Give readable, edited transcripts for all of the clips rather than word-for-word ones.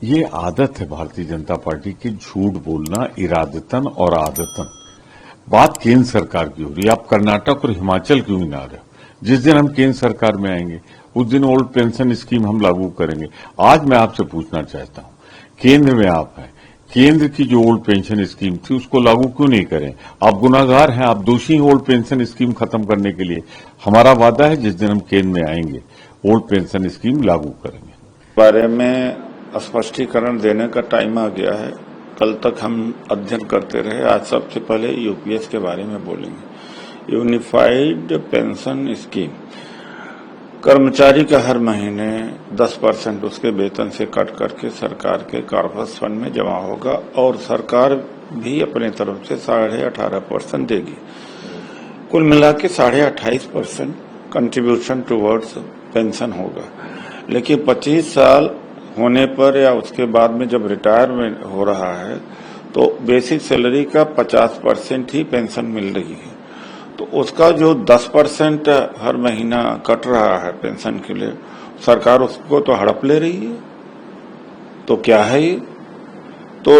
ये आदत है भारतीय जनता पार्टी की, झूठ बोलना इरादतन और आदतन। बात केंद्र सरकार की हो रही है, आप कर्नाटक और हिमाचल क्यों नहीं आ रहे हो? जिस दिन हम केंद्र सरकार में आएंगे उस दिन ओल्ड पेंशन स्कीम हम लागू करेंगे। आज मैं आपसे पूछना चाहता हूं, केंद्र में आप हैं, केंद्र की जो ओल्ड पेंशन स्कीम थी उसको लागू क्यों नहीं करें? आप गुनाहगार हैं, आप दोषी हैं ओल्ड पेंशन स्कीम खत्म करने के लिए। हमारा वादा है जिस दिन हम केंद्र में आएंगे ओल्ड पेंशन स्कीम लागू करेंगे। बारे में स्पष्टीकरण देने का टाइम आ गया है। कल तक हम अध्ययन करते रहे, आज सबसे पहले यूपीएस के बारे में बोलेंगे। यूनिफाइड पेंशन स्कीम, कर्मचारी का हर महीने 10% उसके वेतन से कट करके सरकार के कॉर्पस फंड में जमा होगा और सरकार भी अपने तरफ से 18.5% देगी। कुल मिला के 28.5% कंट्रीब्यूशन टुवर्ड्स पेंशन होगा। लेकिन 25 साल होने पर या उसके बाद में जब रिटायरमेंट हो रहा है तो बेसिक सैलरी का 50% ही पेंशन मिल रही है। तो उसका जो 10% हर महीना कट रहा है पेंशन के लिए, सरकार उसको तो हड़प ले रही है। तो क्या है ये? तो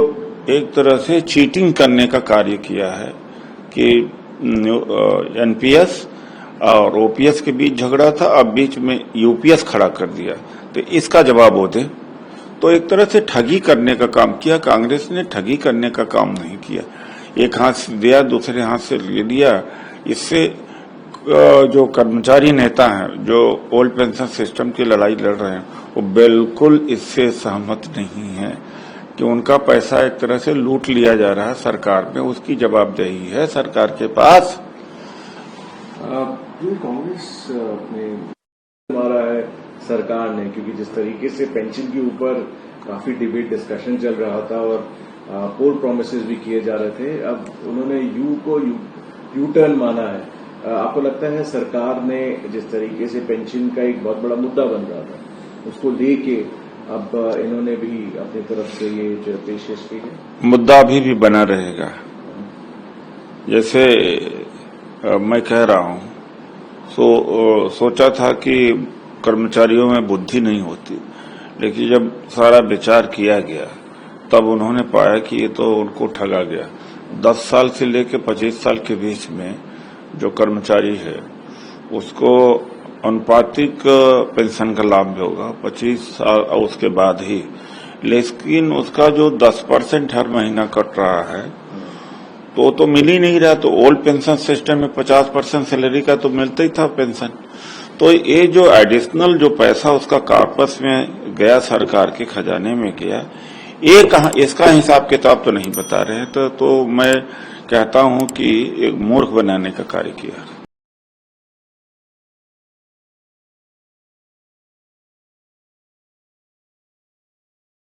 एक तरह से चीटिंग करने का कार्य किया है कि एनपीएस और ओपीएस के बीच झगड़ा था, अब बीच में यूपीएस खड़ा कर दिया, तो इसका जवाब वो दे। तो एक तरह से ठगी करने का काम किया। कांग्रेस ने ठगी करने का काम नहीं किया, एक हाथ से दिया दूसरे हाथ से ले लिया। इससे जो कर्मचारी नेता हैं जो ओल्ड पेंशन सिस्टम की लड़ाई लड़ रहे हैं वो बिल्कुल इससे सहमत नहीं है कि उनका पैसा एक तरह से लूट लिया जा रहा है सरकार में। उसकी जवाबदेही है सरकार के पास। जो कांग्रेस ने मारा है सरकार ने, क्योंकि जिस तरीके से पेंशन के ऊपर काफी डिबेट डिस्कशन चल रहा था और पोल प्रोमिसेस भी किए जा रहे थे, अब उन्होंने यू टर्न माना है। आपको लगता है सरकार ने जिस तरीके से पेंशन का एक बहुत बड़ा मुद्दा बन रहा था उसको लेके अब इन्होंने भी अपनी तरफ से ये जो पेशकश की है? मुद्दा अभी भी बना रहेगा। जैसे मैं कह रहा हूं, सोचा था कि कर्मचारियों में बुद्धि नहीं होती, लेकिन जब सारा विचार किया गया तब उन्होंने पाया कि ये तो उनको ठगा गया। 10 साल से लेकर 25 साल के बीच में जो कर्मचारी है उसको अनुपातिक पेंशन का लाभ भी होगा 25 साल और उसके बाद ही। लेकिन उसका जो 10% हर महीना कट रहा है तो मिल ही नहीं रहा। तो ओल्ड पेंशन सिस्टम में 50% सैलरी का तो मिलता ही था पेंशन। तो ये जो एडिशनल जो पैसा उसका कॉर्पस में गया, सरकार के खजाने में गया, ये कहाँ, इसका हिसाब किताब तो नहीं बता रहे। तो मैं कहता हूं कि एक मूर्ख बनाने का कार्य किया।